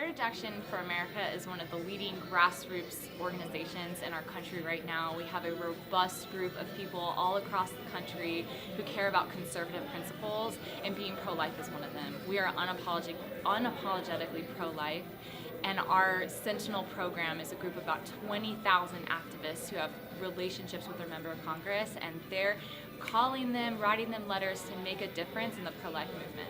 Heritage Action for America is one of the leading grassroots organizations in our country right now. We have a robust group of people all across the country who care about conservative principles, and being pro-life is one of them. We are unapologetically pro-life, and our Sentinel program is a group of about 20,000 activists who have relationships with their member of Congress, and they're calling them, writing them letters to make a difference in the pro-life movement.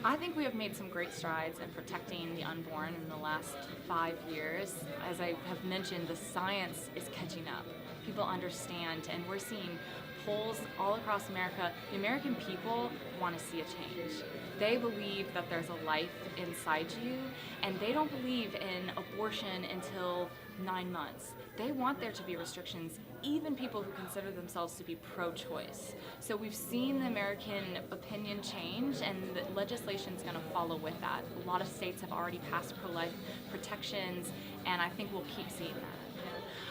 I think we have made some great strides in protecting the unborn in the last 5 years. As I have mentioned, the science is catching up. People understand, and we're seeing polls all across America. The American people want to see a change. They believe that there's a life inside you, and they don't believe in abortion until 9 months. They want there to be restrictions, even people who consider themselves to be pro-choice. So we've seen the American opinion change, and the legislation is going to follow with that. A lot of states have already passed pro-life protections, and I think we'll keep seeing that.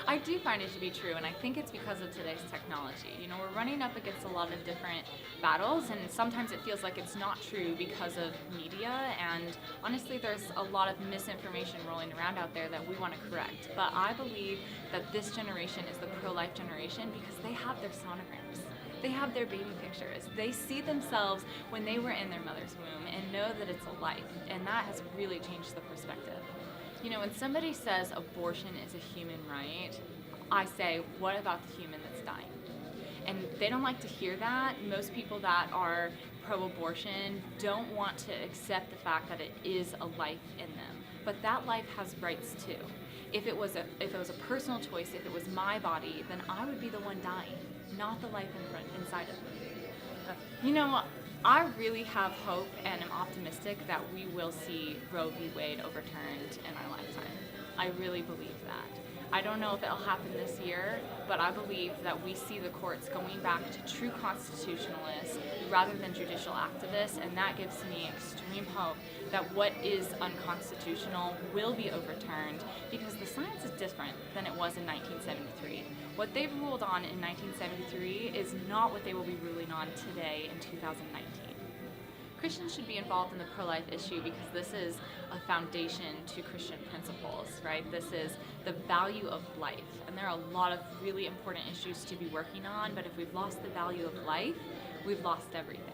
I do find it to be true, and I think it's because of today's technology. You know, we're running up against a lot of different battles, and sometimes it feels like it's not true because of media, and honestly there's a lot of misinformation rolling around out there that we want to correct. But I believe that this generation is the pro-life generation because they have their sonograms. They have their baby pictures. They see themselves when they were in their mother's womb and know that it's a life, and that has really changed the perspective. You know, when somebody says abortion is a human right, I say, what about the human that's dying? And they don't like to hear that. Most people that are pro-abortion don't want to accept the fact that it is a life in them. But that life has rights too. If it was a personal choice, if it was my body, then I would be the one dying, not the life inside of me. You know, I really have hope and am optimistic that we will see Roe v. Wade overturned in our lifetime. I really believe that. I don't know if it'll happen this year, but I believe that we see the courts going back to true constitutionalists rather than judicial activists, and that gives me extreme hope that what is unconstitutional will be overturned, because the science is different than it was in 1973. What they've ruled on in 1973 is not what they will be ruling on today in 2019. Christians should be involved in the pro-life issue because this is a foundation to Christian principles, right? This is the value of life, and there are a lot of really important issues to be working on, but if we've lost the value of life, we've lost everything.